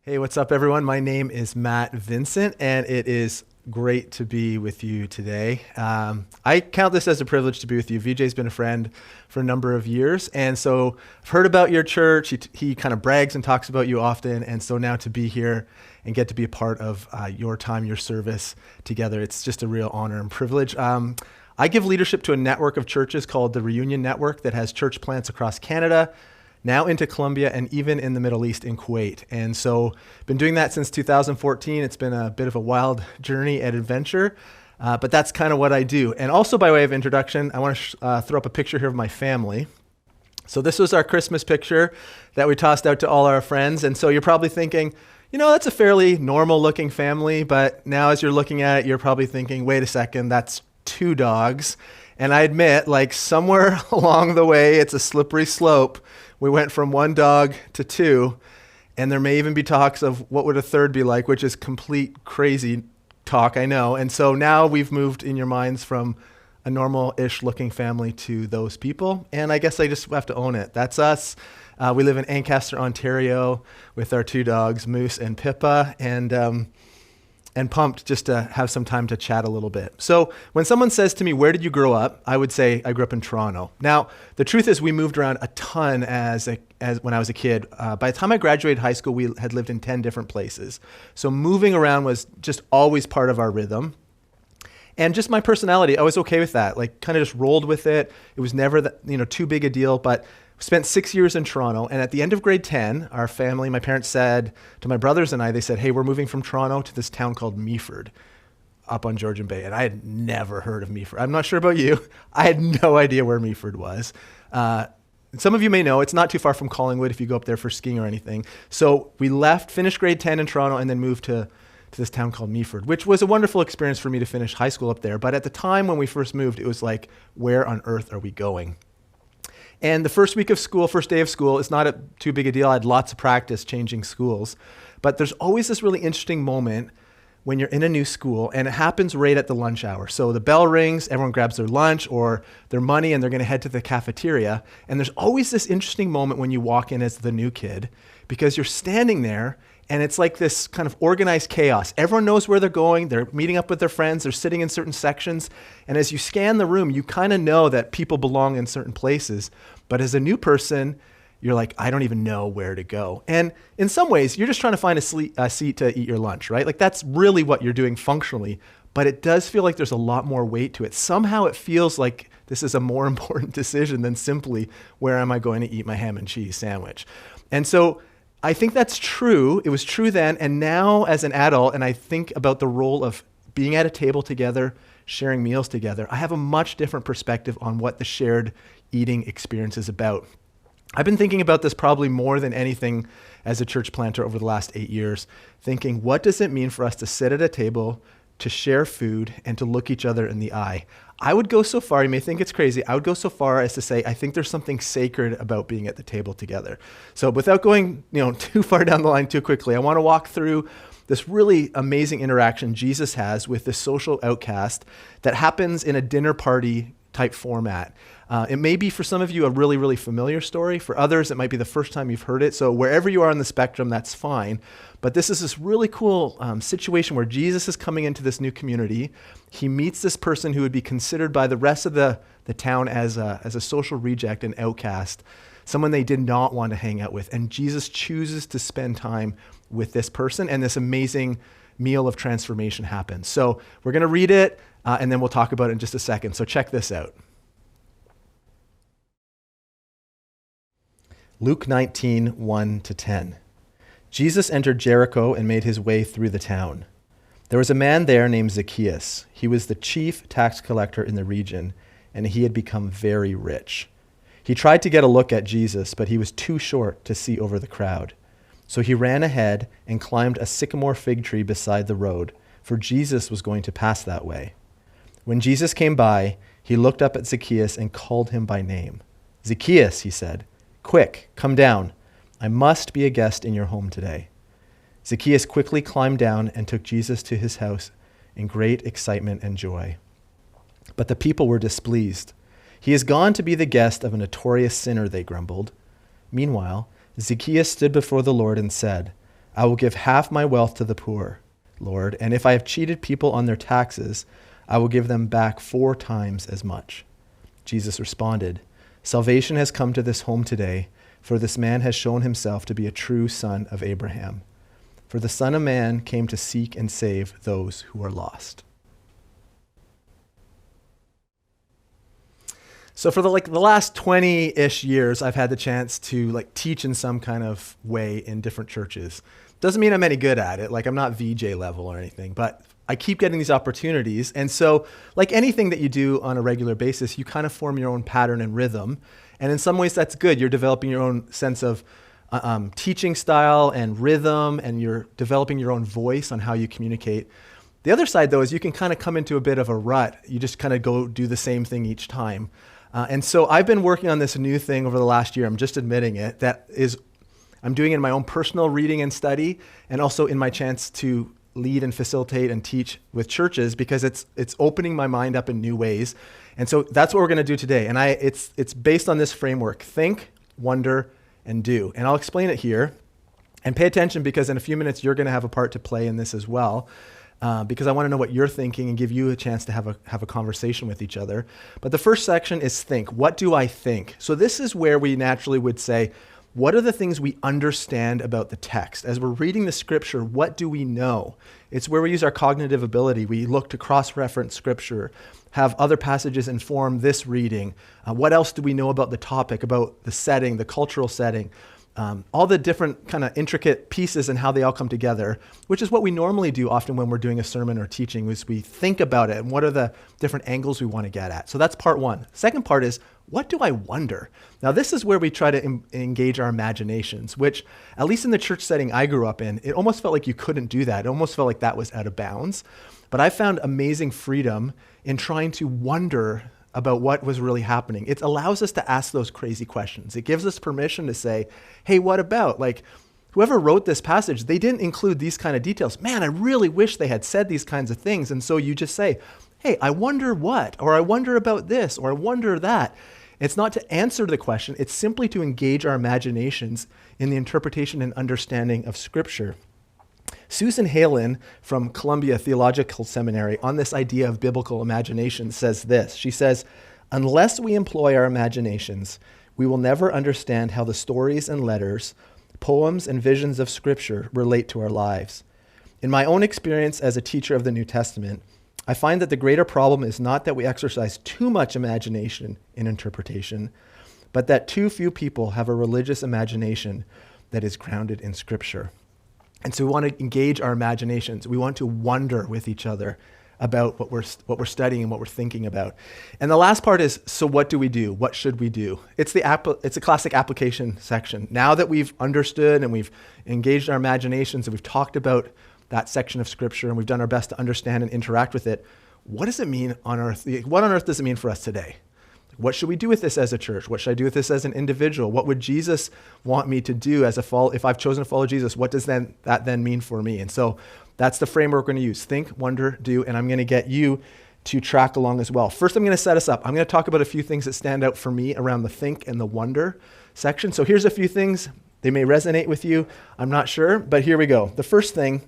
Hey, what's up, everyone? My name is Matt Vincent, and it is great to be with you today. I count this as a privilege to be with you. VJ's been a friend for a number of years, and so I've heard about your church. He kind of brags and talks about you often, and so now to be here and get to be a part of your time, your service together, it's just a real honor and privilege. I give leadership to a network of churches called the Reunion Network that has church plants across Canada, now into Colombia, and even in the Middle East in Kuwait. And so been doing that since 2014. It's been a bit of a wild journey and adventure, but that's kind of what I do. And also, by way of introduction, I want to throw up a picture here of my family. So this was our Christmas picture that we tossed out to all our friends. And so you're probably thinking, that's a fairly normal looking family, but now as you're looking at it, you're probably thinking, wait a second, that's 2 dogs. And I admit, like, somewhere along the way, it's a slippery slope. We went from 1 dog to 2, and there may even be talks of what would a third be like, which is complete crazy talk, I know. And so now we've moved in your minds from a normal-ish looking family to those people, and I guess I just have to own it. That's us. We live in Ancaster, Ontario, with our 2 dogs, Moose and Pippa, and pumped just to have some time to chat a little bit. So when someone says to me, where did you grow up? I would say I grew up in Toronto. Now, the truth is we moved around a ton as when I was a kid. By the time I graduated high school, we had lived in 10 different places. So moving around was just always part of our rhythm. And just my personality, I was okay with that. Like, kind of just rolled with it. It was never too big a deal, but spent 6 years in Toronto, and at the end of grade 10, our family, my parents said to my brothers and I, they said, hey, we're moving from Toronto to this town called Meaford up on Georgian Bay. And I had never heard of Meaford. I'm not sure about you. I had no idea where Meaford was. Some of you may know, it's not too far from Collingwood if you go up there for skiing or anything. So we left, finished grade 10 in Toronto, and then moved to this town called Meaford, which was a wonderful experience for me to finish high school up there. But at the time when we first moved, it was like, where on earth are we going? And the first week of school, first day of school, it's not too big a deal. I had lots of practice changing schools. But there's always this really interesting moment when you're in a new school, and it happens right at the lunch hour. So the bell rings, everyone grabs their lunch or their money, and they're going to head to the cafeteria. And there's always this interesting moment when you walk in as the new kid, because you're standing there, and it's like this kind of organized chaos. Everyone knows where they're going. They're meeting up with their friends. They're sitting in certain sections. And as you scan the room, you kind of know that people belong in certain places. But as a new person, you're like, I don't even know where to go. And in some ways, you're just trying to find a seat to eat your lunch, right? Like, that's really what you're doing functionally. But it does feel like there's a lot more weight to it. Somehow it feels like this is a more important decision than simply, where am I going to eat my ham and cheese sandwich? And so I think that's true. It was true then. And now as an adult, and I think about the role of being at a table together, sharing meals together, I have a much different perspective on what the shared eating experience is about. I've been thinking about this probably more than anything as a church planter over the last 8 years, thinking, what does it mean for us to sit at a table, to share food, and to look each other in the eye? I would go so far, you may think it's crazy, I would go so far as to say, I think there's something sacred about being at the table together. So without going too far down the line too quickly, I want to walk through this really amazing interaction Jesus has with this social outcast that happens in a dinner party type format. It may be for some of you a really, really familiar story. For others, it might be the first time you've heard it. So wherever you are on the spectrum, that's fine. But this is this really cool situation where Jesus is coming into this new community. He meets this person who would be considered by the rest of the town as a social reject and outcast, someone they did not want to hang out with. And Jesus chooses to spend time with this person, and this amazing meal of transformation happens. So we're going to read it, and then we'll talk about it in just a second. So check this out. Luke 19, 1-10. Jesus entered Jericho and made his way through the town. There was a man there named Zacchaeus. He was the chief tax collector in the region, and he had become very rich. He tried to get a look at Jesus, but he was too short to see over the crowd. So he ran ahead and climbed a sycamore fig tree beside the road, for Jesus was going to pass that way. When Jesus came by, he looked up at Zacchaeus and called him by name. Zacchaeus, he said, quick, come down. I must be a guest in your home today. Zacchaeus quickly climbed down and took Jesus to his house in great excitement and joy. But the people were displeased. He has gone to be the guest of a notorious sinner, they grumbled. Meanwhile, Zacchaeus stood before the Lord and said, I will give half my wealth to the poor, Lord, and if I have cheated people on their taxes, I will give them back 4 times as much." Jesus responded, "Salvation has come to this home today, for this man has shown himself to be a true son of Abraham. For the Son of Man came to seek and save those who are lost." So for the last 20-ish years, I've had the chance to teach in some kind of way in different churches. Doesn't mean I'm any good at it. I'm not VJ level or anything, but I keep getting these opportunities. And so like anything that you do on a regular basis, you kind of form your own pattern and rhythm. And in some ways that's good. You're developing your own sense of teaching style and rhythm, and you're developing your own voice on how you communicate. The other side though is you can kind of come into a bit of a rut. You just kind of go do the same thing each time. And so I've been working on this new thing over the last year. I'm just admitting it. That is, I'm doing it in my own personal reading and study, and also in my chance to lead and facilitate and teach with churches, because it's opening my mind up in new ways. And so that's what we're going to do today. And it's based on this framework: think, wonder, and do. And I'll explain it here. And pay attention, because in a few minutes you're going to have a part to play in this as well. Because I want to know what you're thinking and give you a chance to have a conversation with each other. But the first section is think. What do I think? So this is where we naturally would say, what are the things we understand about the text? As we're reading the scripture, what do we know? It's where we use our cognitive ability. We look to cross-reference scripture, have other passages inform this reading. What else do we know about the topic, about the setting, the cultural setting? All the different kind of intricate pieces and how they all come together, which is what we normally do often when we're doing a sermon or teaching, is we think about it and what are the different angles we want to get at. So that's part one. Second part is, what do I wonder? Now, this is where we try to engage our imaginations, which, at least in the church setting I grew up in, it almost felt like you couldn't do that. It almost felt like that was out of bounds. But I found amazing freedom in trying to wonder about what was really happening. It allows us to ask those crazy questions. It gives us permission to say, hey, what about? Whoever wrote this passage, they didn't include these kind of details. Man, I really wish they had said these kinds of things. And so you just say, hey, I wonder what, or I wonder about this, or I wonder that. It's not to answer the question. It's simply to engage our imaginations in the interpretation and understanding of Scripture. Susan Halen from Columbia Theological Seminary, on this idea of biblical imagination, says this. She says, "Unless we employ our imaginations, we will never understand how the stories and letters, poems and visions of Scripture relate to our lives. In my own experience as a teacher of the New Testament, I find that the greater problem is not that we exercise too much imagination in interpretation, but that too few people have a religious imagination that is grounded in Scripture." And so we want to engage our imaginations. We want to wonder with each other about what we're studying and what we're thinking about. And the last part is, so what do we do? What should we do? It's a classic application section. Now that we've understood and we've engaged our imaginations and we've talked about that section of Scripture and we've done our best to understand and interact with it, what does it mean on earth? What on earth does it mean for us today? What should we do with this as a church? What should I do with this as an individual? What would Jesus want me to do if I've chosen to follow Jesus? What does that then mean for me? And so that's the framework we're going to use. Think, wonder, do, and I'm going to get you to track along as well. First, I'm going to set us up. I'm going to talk about a few things that stand out for me around the think and the wonder section. So here's a few things. They may resonate with you. I'm not sure, but here we go. The first thing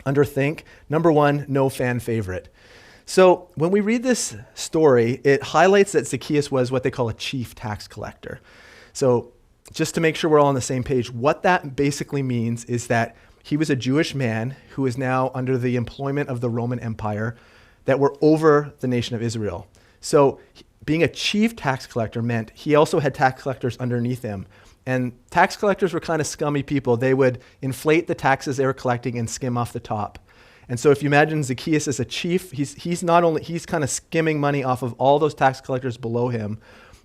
under think, number one, no fan favorite. So when we read this story, it highlights that Zacchaeus was what they call a chief tax collector. So just to make sure we're all on the same page, what that basically means is that he was a Jewish man who is now under the employment of the Roman Empire that were over the nation of Israel. So being a chief tax collector meant he also had tax collectors underneath him. And tax collectors were kind of scummy people. They would inflate the taxes they were collecting and skim off the top. And so if you imagine Zacchaeus as a chief, he's kind of skimming money off of all those tax collectors below him,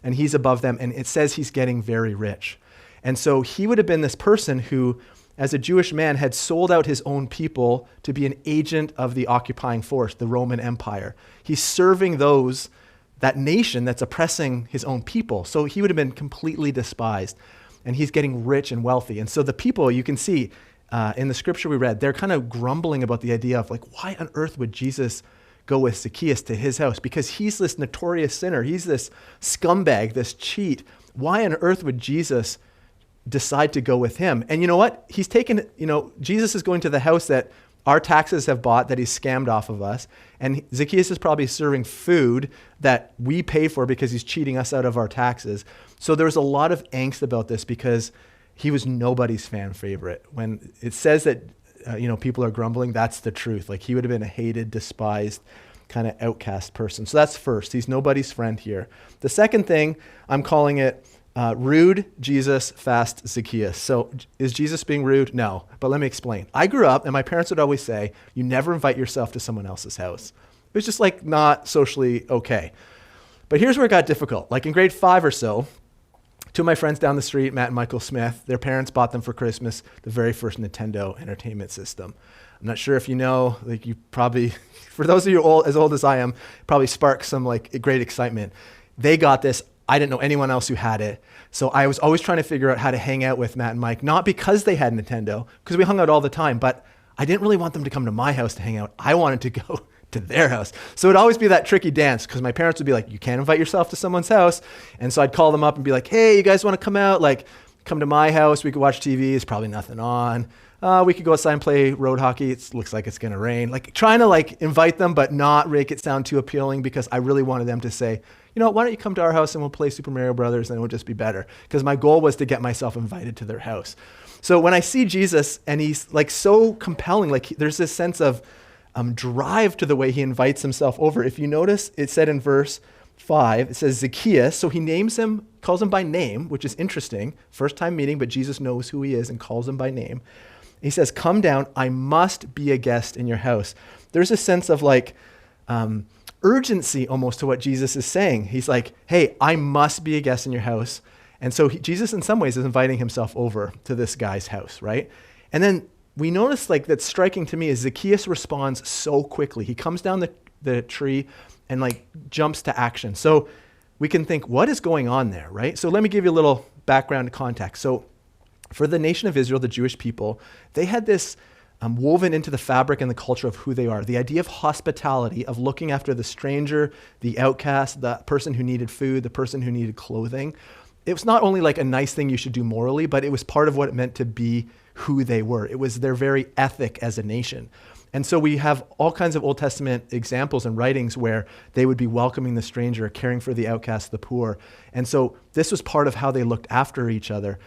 and he's above them, and it says he's getting very rich. And so he would have been this person who, as a Jewish man, had sold out his own people to be an agent of the occupying force, the Roman Empire. He's serving that nation that's oppressing his own people. So he would have been completely despised, and he's getting rich and wealthy. And so the people, you can see, in the scripture we read, they're kind of grumbling about the idea of why on earth would Jesus go with Zacchaeus to his house? Because he's this notorious sinner. He's this scumbag, this cheat. Why on earth would Jesus decide to go with him. And you know what? He's taken, Jesus is going to the house that our taxes have bought, that he's scammed off of us. And Zacchaeus is probably serving food that we pay for because he's cheating us out of our taxes. So there's a lot of angst about this because he was nobody's fan favorite. When it says that, people are grumbling, that's the truth. Like, he would have been a hated, despised, kind of outcast person. So that's first. He's nobody's friend here. The second thing, I'm calling it rude Jesus, fast Zacchaeus. So is Jesus being rude? No, but let me explain. I grew up and my parents would always say, you never invite yourself to someone else's house. It was just like not socially okay. But here's where it got difficult. Like in grade 5 or so, two of my friends down the street, Matt and Michael Smith, their parents bought them for Christmas the very first Nintendo Entertainment System. I'm not sure if you know, like you probably, for those of you as old as I am, probably sparked some like great excitement. They got this. I didn't know anyone else who had it. So I was always trying to figure out how to hang out with Matt and Mike, not because they had Nintendo, because we hung out all the time, but I didn't really want them to come to my house to hang out. I wanted to go to their house. So it'd always be that tricky dance because my parents would be like, you can't invite yourself to someone's house. And so I'd call them up and be like, hey, you guys want to come out? Like, come to my house. We could watch TV. There's probably nothing on. We could go outside and play road hockey. It looks like it's going to rain. Like trying to like invite them, but not make it sound too appealing because I really wanted them to say, why don't you come to our house and we'll play Super Mario Brothers and it will just be better. Because my goal was to get myself invited to their house. So when I see Jesus and he's like so compelling, like there's this sense of drive to the way he invites himself over. If you notice, it said in verse 5, it says Zacchaeus. So he names him, calls him by name, which is interesting. First time meeting, but Jesus knows who he is and calls him by name. He says, come down, I must be a guest in your house. There's a sense of like urgency almost to what Jesus is saying. He's like, hey, I must be a guest in your house. And so Jesus in some ways is inviting himself over to this guy's house, right? And then we notice like that's striking to me is Zacchaeus responds so quickly. He comes down the tree and like jumps to action. So we can think, what is going on there, right? So let me give you a little background context. So for the nation of Israel, the Jewish people, they had this woven into the fabric and the culture of who they are. The idea of hospitality, of looking after the stranger, the outcast, the person who needed food, the person who needed clothing. It was not only like a nice thing you should do morally, but it was part of what it meant to be who they were. It was their very ethic as a nation. And so we have all kinds of Old Testament examples and writings where they would be welcoming the stranger, caring for the outcast, the poor. And so this was part of how they looked after each other.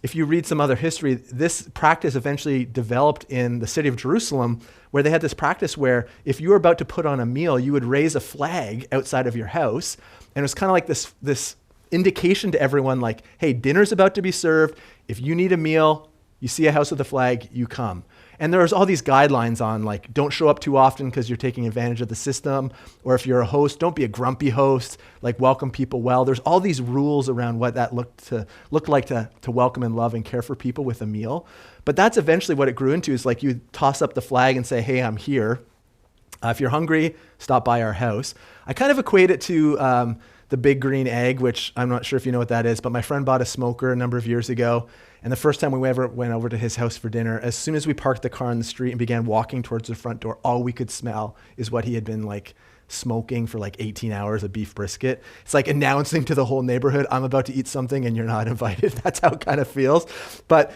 If you read some other history, this practice eventually developed in the city of Jerusalem, where they had this practice where if you were about to put on a meal, you would raise a flag outside of your house. And it was kind of like this indication to everyone like, hey, dinner's about to be served. If you need a meal, you see a house with a flag, you come. And there was all these guidelines on like, don't show up too often because you're taking advantage of the system. Or if you're a host, don't be a grumpy host, like welcome people well. There's all these rules around what that looked like to welcome and love and care for people with a meal. But that's eventually what it grew into is like you toss up the flag and say, hey, I'm here. If you're hungry, stop by our house. I kind of equate it to the big green egg, which I'm not sure if you know what that is, but my friend bought a smoker a number of years ago. And the first time we ever went over to his house for dinner, as soon as we parked the car on the street and began walking towards the front door, all we could smell is what he had been like smoking for like 18 hours, a beef brisket. It's like announcing to the whole neighborhood, I'm about to eat something and you're not invited. That's how it kind of feels. But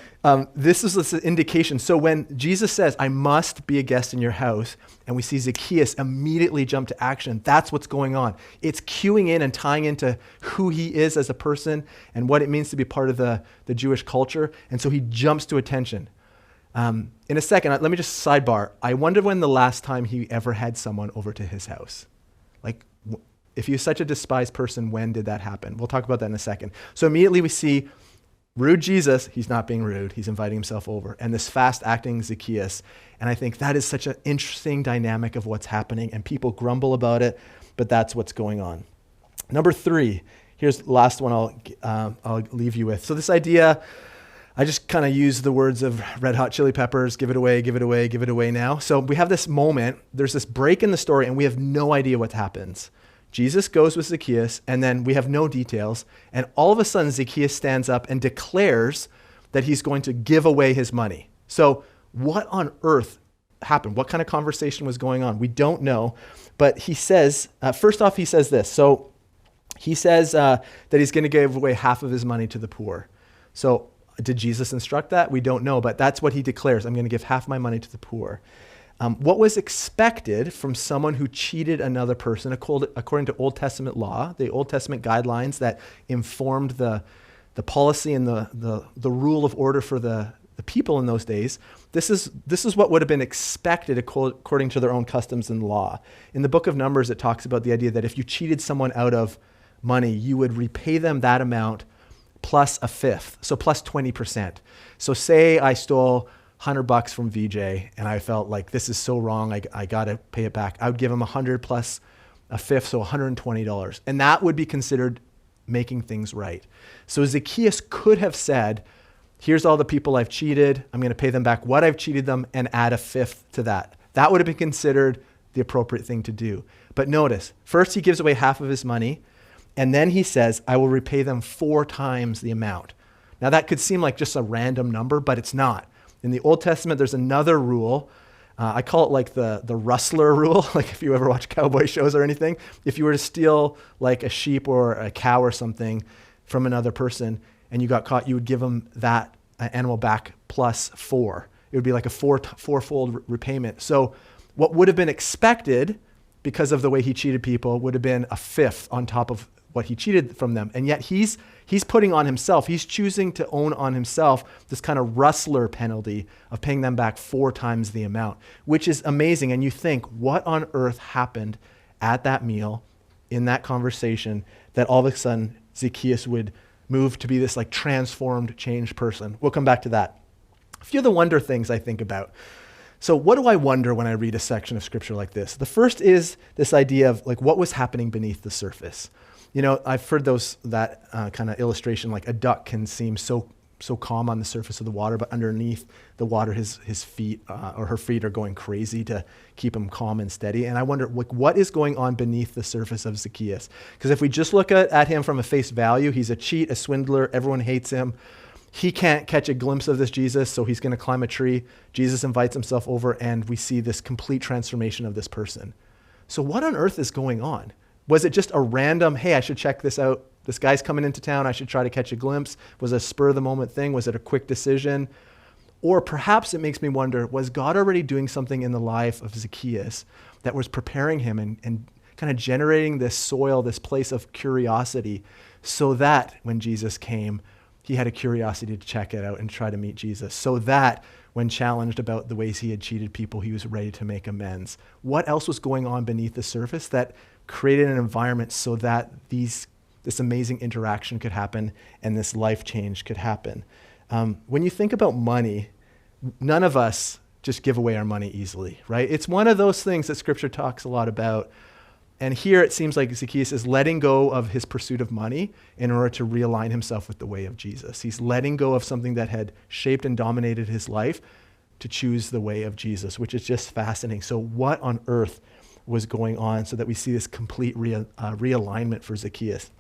this is this indication. So when Jesus says, I must be a guest in your house, and we see Zacchaeus immediately jump to action, that's what's going on. It's cueing in and tying into who he is as a person and what it means to be part of the Jewish culture. And so he jumps to attention. In a second, let me just sidebar. I wonder when the last time he ever had someone over to his house. Like, if he was such a despised person, when did that happen? We'll talk about that in a second. So immediately we see rude Jesus. He's not being rude. He's inviting himself over. And this fast-acting Zacchaeus. And I think that is such an interesting dynamic of what's happening. And people grumble about it, but that's what's going on. Number 3. Here's the last one I'll leave you with. So this idea, I just kind of use the words of Red Hot Chili Peppers, give it away, give it away, give it away now. So we have this moment, there's this break in the story, and we have no idea what happens. Jesus goes with Zacchaeus, and then we have no details. And all of a sudden, Zacchaeus stands up and declares that he's going to give away his money. So what on earth happened? What kind of conversation was going on? We don't know. But he says, first off, he says this. So he says that he's going to give away half of his money to the poor. So did Jesus instruct that? We don't know, but that's what he declares. I'm going to give half my money to the poor. What was expected from someone who cheated another person, according to Old Testament law, the Old Testament guidelines that informed the policy and the rule of order for the people in those days, this is what would have been expected according to their own customs and law. In the book of Numbers, it talks about the idea that if you cheated someone out of money, you would repay them that amount plus a fifth, so plus 20%. So say I stole $100 from VJ and I felt like this is so wrong, I got to pay it back. I would give him 100 plus a fifth, so $120. And that would be considered making things right. So Zacchaeus could have said, here's all the people I've cheated. I'm going to pay them back what I've cheated them and add a fifth to that. That would have been considered the appropriate thing to do. But notice, first he gives away half of his money, and then he says, I will repay them 4 times the amount. Now that could seem like just a random number, but it's not. In the Old Testament, there's another rule. I call it like the rustler rule, like if you ever watch cowboy shows or anything. If you were to steal like a sheep or a cow or something from another person and you got caught, you would give them that animal back plus 4. It would be like a fourfold repayment. So what would have been expected because of the way he cheated people would have been a fifth on top of what he cheated from them. And yet he's putting on himself, he's choosing to own on himself this kind of rustler penalty of paying them back 4 times the amount, which is amazing. And you think, what on earth happened at that meal, in that conversation, that all of a sudden Zacchaeus would move to be this like transformed, changed person? We'll come back to that. A few of the wonder things I think about. So what do I wonder when I read a section of scripture like this? The first is this idea of like what was happening beneath the surface. You know, I've heard that kind of illustration, like a duck can seem so calm on the surface of the water, but underneath the water, his feet or her feet are going crazy to keep him calm and steady. And I wonder, like, what is going on beneath the surface of Zacchaeus? Because if we just look at him from a face value, he's a cheat, a swindler, everyone hates him. He can't catch a glimpse of this Jesus, so he's going to climb a tree. Jesus invites himself over, and we see this complete transformation of this person. So what on earth is going on? Was it just a random, hey, I should check this out. This guy's coming into town. I should try to catch a glimpse. Was it a spur of the moment thing? Was it a quick decision? Or perhaps it makes me wonder, was God already doing something in the life of Zacchaeus that was preparing him and kind of generating this soil, this place of curiosity, so that when Jesus came, he had a curiosity to check it out and try to meet Jesus, so that when challenged about the ways he had cheated people, he was ready to make amends. What else was going on beneath the surface that created an environment so that this amazing interaction could happen and this life change could happen? When you think about money, none of us just give away our money easily, right? It's one of those things that scripture talks a lot about. And here it seems like Zacchaeus is letting go of his pursuit of money in order to realign himself with the way of Jesus. He's letting go of something that had shaped and dominated his life to choose the way of Jesus, which is just fascinating. So what on earth was going on so that we see this complete realignment for Zacchaeus?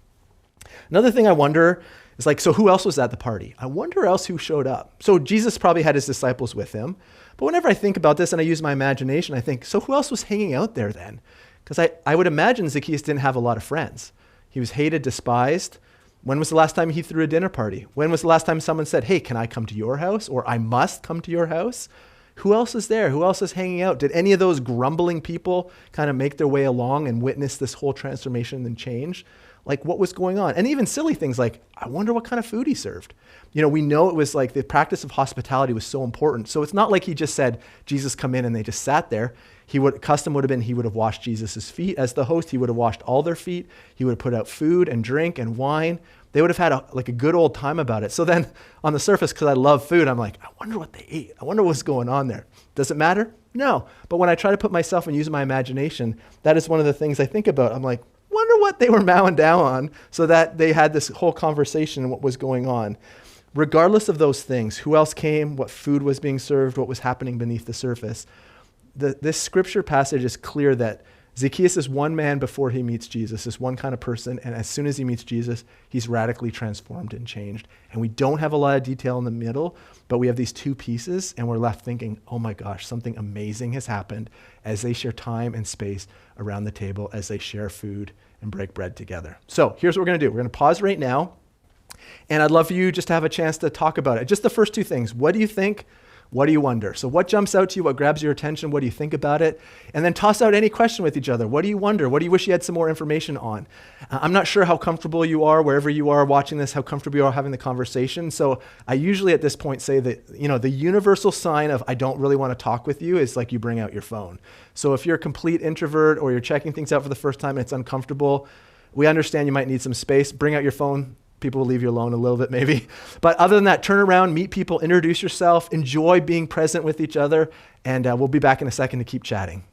Another thing I wonder is like, so who else was at the party? I wonder else who showed up. So Jesus probably had his disciples with him. But whenever I think about this and I use my imagination, I think, so who else was hanging out there then? Because I would imagine Zacchaeus didn't have a lot of friends. He was hated, despised. When was the last time he threw a dinner party? When was the last time someone said, hey, can I come to your house? Or I must come to your house? Who else is there? Who else is hanging out? Did any of those grumbling people kind of make their way along and witness this whole transformation and change? Like, what was going on? And even silly things like, I wonder what kind of food he served. You know, we know it was like the practice of hospitality was so important. So it's not like he just said, Jesus, come in, and they just sat there. Custom would have been he would have washed Jesus's feet as the host. He would have washed all their feet. He would have put out food and drink and wine. They would have had a good old time about it. So then on the surface, because I love food, I'm like, I wonder what they ate. I wonder what's going on there. Does it matter? No. But when I try to put myself and use my imagination, that is one of the things I think about. I'm like, wonder what they were mowing down on so that they had this whole conversation and what was going on. Regardless of those things, who else came, what food was being served, what was happening beneath the surface, this scripture passage is clear that Zacchaeus is one man before he meets Jesus, this one kind of person, and as soon as he meets Jesus, he's radically transformed and changed. And we don't have a lot of detail in the middle, but we have these two pieces, and we're left thinking, oh my gosh, something amazing has happened as they share time and space around the table, as they share food and break bread together. So here's what we're going to do. We're going to pause right now. And I'd love for you just to have a chance to talk about it. Just the first two things. What do you think? What do you wonder? So what jumps out to you? What grabs your attention? What do you think about it? And then toss out any question with each other. What do you wonder? What do you wish you had some more information on? I'm not sure how comfortable you are, wherever you are watching this, how comfortable you are having the conversation. So I usually at this point say that, the universal sign of I don't really want to talk with you is like you bring out your phone. So if you're a complete introvert or you're checking things out for the first time and it's uncomfortable, we understand you might need some space. Bring out your phone. People will leave you alone a little bit maybe. But other than that, turn around, meet people, introduce yourself, enjoy being present with each other, and we'll be back in a second to keep chatting.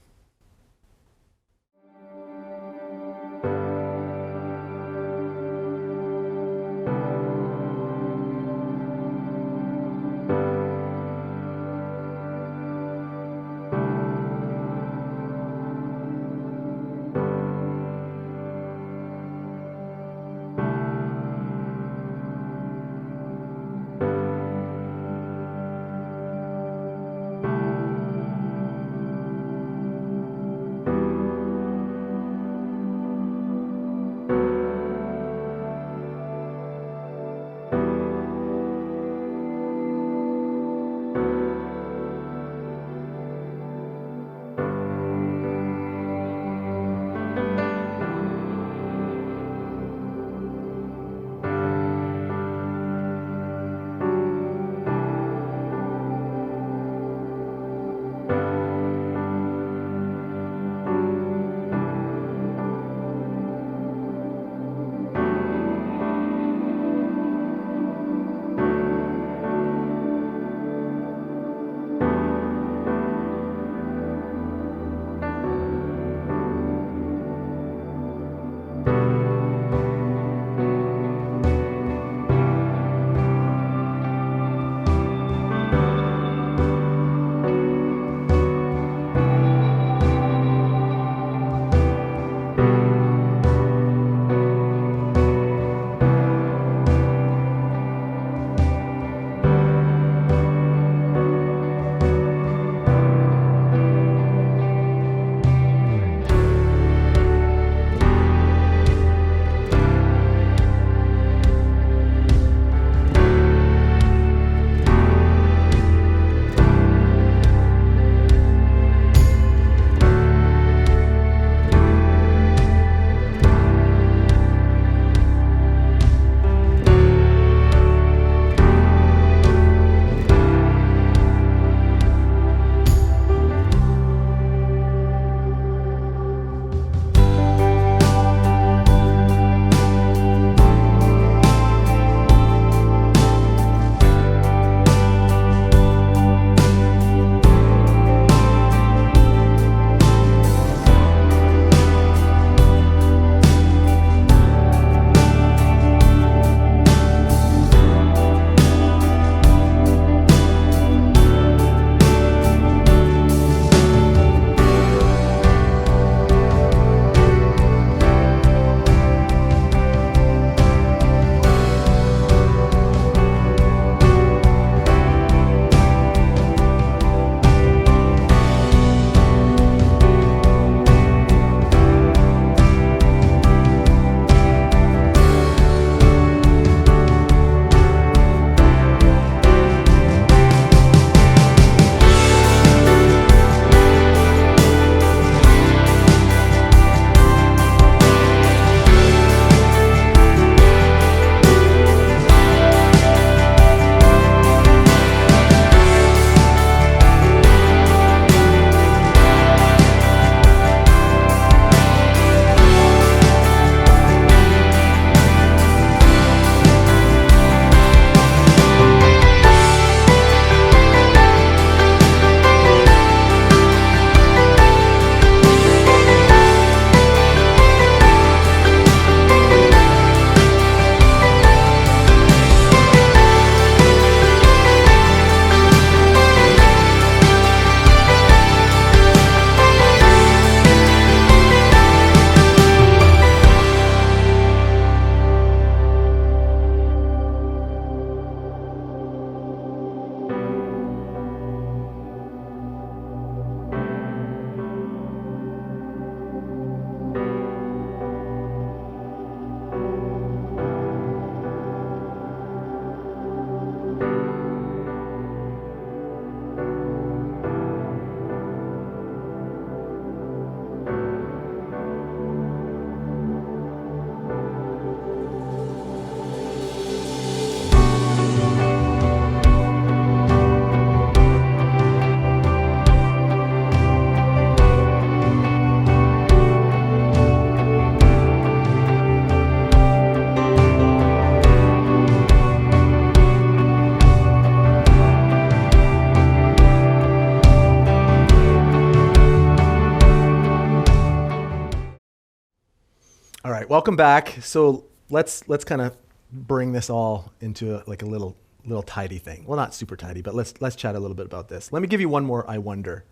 right, welcome back. So let's kind of bring this all into a little tidy thing. Well, not super tidy, but let's chat a little bit about this. Let me give you one more I wonder.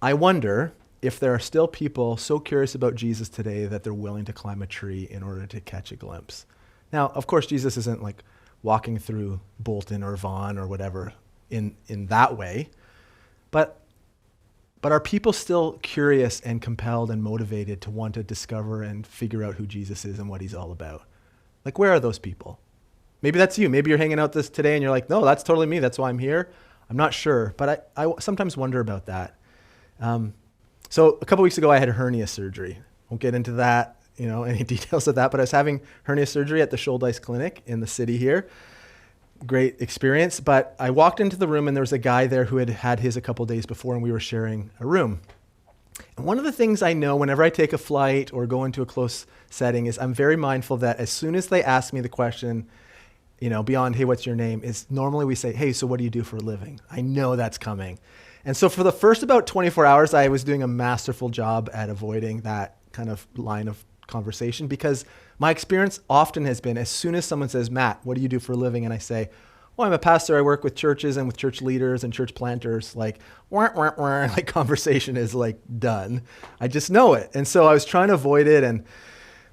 I wonder if there are still people so curious about Jesus today that they're willing to climb a tree in order to catch a glimpse. Now, of course, Jesus isn't like walking through Bolton or Vaughan or whatever in that way, but are people still curious and compelled and motivated to want to discover and figure out who Jesus is and what he's all about? Like, where are those people? Maybe that's you. Maybe you're hanging out this today and you're like, no, that's totally me. That's why I'm here. I'm not sure, but I sometimes wonder about that. So a couple weeks ago, I had hernia surgery. Won't get into that, any details of that, but I was having hernia surgery at the Shouldice Clinic in the city here. Great experience, but I walked into the room and there was a guy there who had had his a couple days before and we were sharing a room. And one of the things I know whenever I take a flight or go into a close setting is I'm very mindful that as soon as they ask me the question, beyond, hey, what's your name, is normally we say, hey, so what do you do for a living? I know that's coming. And so for the first about 24 hours, I was doing a masterful job at avoiding that kind of line of conversation because my experience often has been as soon as someone says, Matt, what do you do for a living? And I say, well, I'm a pastor. I work with churches and with church leaders and church planters. Like, like conversation is like done. I just know it. And so I was trying to avoid it. And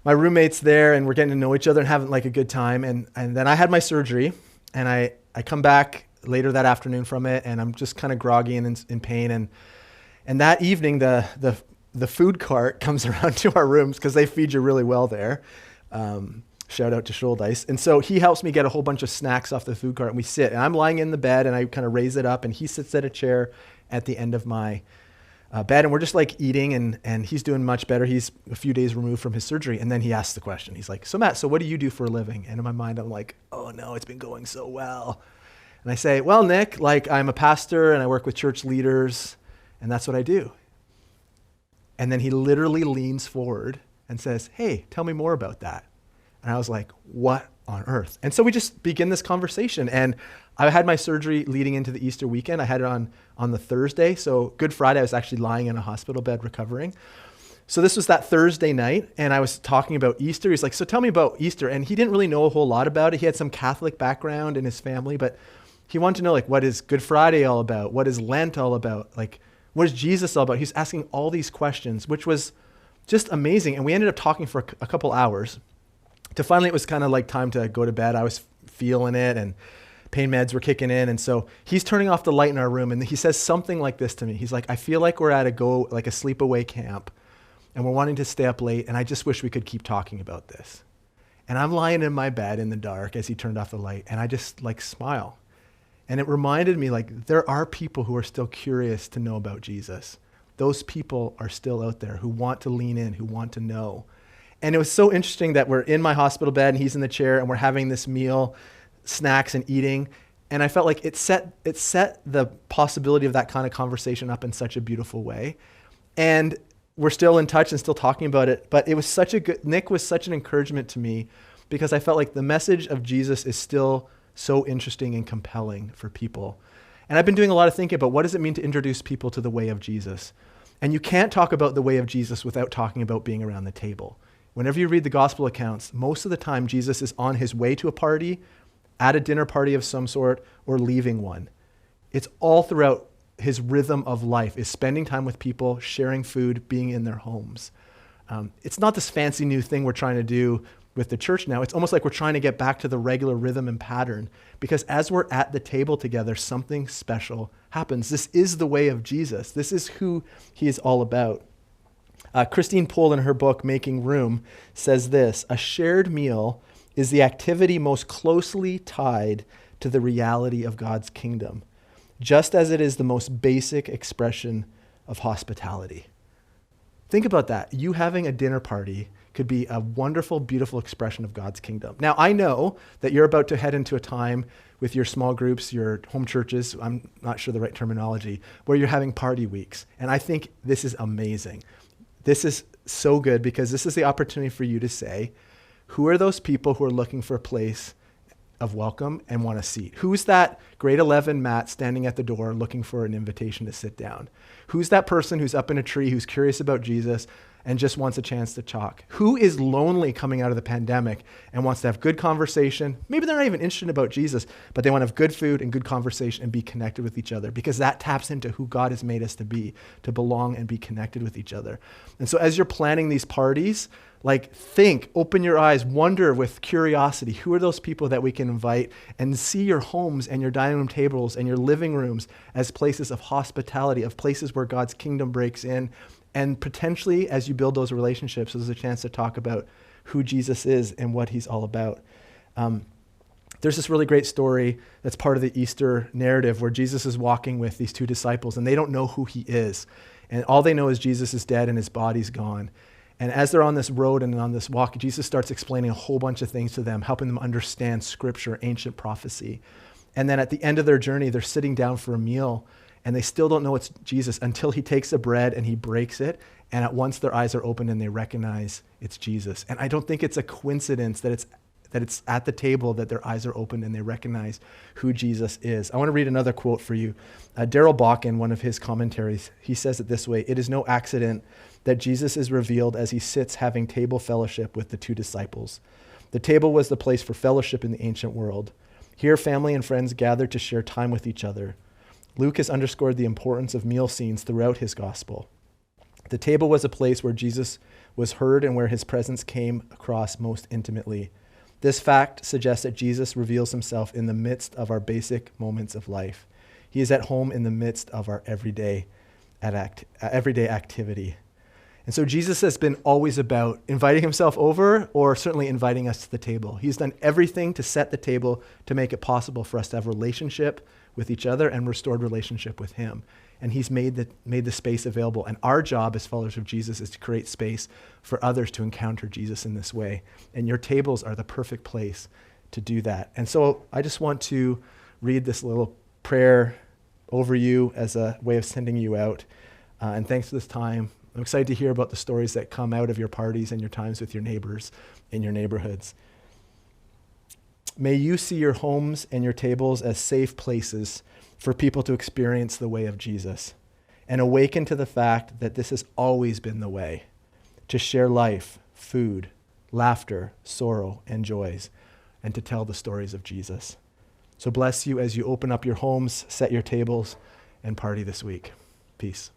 my roommate's there and we're getting to know each other and having like a good time. And then I had my surgery and I come back later that afternoon from it and I'm just kind of groggy and in pain. And that evening, the food cart comes around to our rooms because they feed you really well there. Shout out to Shouldice. And so he helps me get a whole bunch of snacks off the food cart and we sit. And I'm lying in the bed and I kind of raise it up and he sits at a chair at the end of my bed and we're just like eating and he's doing much better. He's a few days removed from his surgery. And then he asks the question. He's like, so Matt, so what do you do for a living? And in my mind, I'm like, oh no, it's been going so well. And I say, well, Nick, like I'm a pastor and I work with church leaders and that's what I do. And then he literally leans forward and says, hey, tell me more about that. And I was like, what on earth? And so we just begin this conversation. And I had my surgery leading into the Easter weekend. I had it on the Thursday. So Good Friday, I was actually lying in a hospital bed recovering. So this was that Thursday night. And I was talking about Easter. He's like, so tell me about Easter. And he didn't really know a whole lot about it. He had some Catholic background in his family, but he wanted to know, like, what is Good Friday all about? What is Lent all about? Like, what is Jesus all about? He's asking all these questions, which was just amazing. And we ended up talking for a couple hours. To finally, it was kind of like time to go to bed. I was feeling it and pain meds were kicking in. And so he's turning off the light in our room and he says something like this to me. He's like, I feel like we're at a sleepaway camp and we're wanting to stay up late. And I just wish we could keep talking about this. And I'm lying in my bed in the dark as he turned off the light and I just like smile. And it reminded me like there are people who are still curious to know about Jesus. Those people are still out there who want to lean in, who want to know. And it was so interesting that we're in my hospital bed and he's in the chair and we're having this meal, snacks and eating. And I felt like it set the possibility of that kind of conversation up in such a beautiful way. And we're still in touch and still talking about it. But it was Nick was such an encouragement to me because I felt like the message of Jesus is still so interesting and compelling for people. And I've been doing a lot of thinking about what does it mean to introduce people to the way of Jesus? And you can't talk about the way of Jesus without talking about being around the table. Whenever you read the gospel accounts, most of the time Jesus is on his way to a party, at a dinner party of some sort, or leaving one. It's all throughout his rhythm of life is spending time with people, sharing food, being in their homes. It's not this fancy new thing we're trying to do with the church now. It's almost like we're trying to get back to the regular rhythm and pattern because as we're at the table together, something special happens. This is the way of Jesus. This is who he is all about. Christine Poole in her book, Making Room, says this: a shared meal is the activity most closely tied to the reality of God's kingdom, just as it is the most basic expression of hospitality. Think about that. You having a dinner party could be a wonderful, beautiful expression of God's kingdom. Now, I know that you're about to head into a time with your small groups, your home churches, I'm not sure the right terminology, where you're having party weeks. And I think this is amazing. This is so good because this is the opportunity for you to say, who are those people who are looking for a place of welcome and want a seat? Who's that grade 11 Matt standing at the door looking for an invitation to sit down? Who's that person who's up in a tree who's curious about Jesus and just wants a chance to talk? Who is lonely coming out of the pandemic and wants to have good conversation? Maybe they're not even interested about Jesus, but they want to have good food and good conversation and be connected with each other, because that taps into who God has made us to be, to belong and be connected with each other. And so as you're planning these parties, like, think, open your eyes, wonder with curiosity, who are those people that we can invite, and see your homes and your dining room tables and your living rooms as places of hospitality, of places where God's kingdom breaks in. And potentially, as you build those relationships, there's a chance to talk about who Jesus is and what he's all about. There's this really great story that's part of the Easter narrative where Jesus is walking with these two disciples, and they don't know who he is. And all they know is Jesus is dead and his body's gone. And as they're on this road and on this walk, Jesus starts explaining a whole bunch of things to them, helping them understand scripture, ancient prophecy. And then at the end of their journey, they're sitting down for a meal, and they still don't know it's Jesus until he takes the bread and he breaks it. And at once their eyes are open and they recognize it's Jesus. And I don't think it's a coincidence that it's at the table that their eyes are open and they recognize who Jesus is. I want to read another quote for you. Darrell Bach, in one of his commentaries, he says it this way: "It is no accident that Jesus is revealed as he sits having table fellowship with the two disciples. The table was the place for fellowship in the ancient world. Here, family and friends gathered to share time with each other. Luke has underscored the importance of meal scenes throughout his gospel. The table was a place where Jesus was heard and where his presence came across most intimately. This fact suggests that Jesus reveals himself in the midst of our basic moments of life. He is at home in the midst of our everyday activity." And so Jesus has been always about inviting himself over, or certainly inviting us to the table. He's done everything to set the table to make it possible for us to have relationship with each other and restored relationship with him. And he's made the space available. And our job as followers of Jesus is to create space for others to encounter Jesus in this way. And your tables are the perfect place to do that. And so I just want to read this little prayer over you as a way of sending you out. And thanks for this time. I'm excited to hear about the stories that come out of your parties and your times with your neighbors in your neighborhoods. May you see your homes and your tables as safe places for people to experience the way of Jesus, and awaken to the fact that this has always been the way, to share life, food, laughter, sorrow, and joys, and to tell the stories of Jesus. So bless you as you open up your homes, set your tables, and party this week. Peace.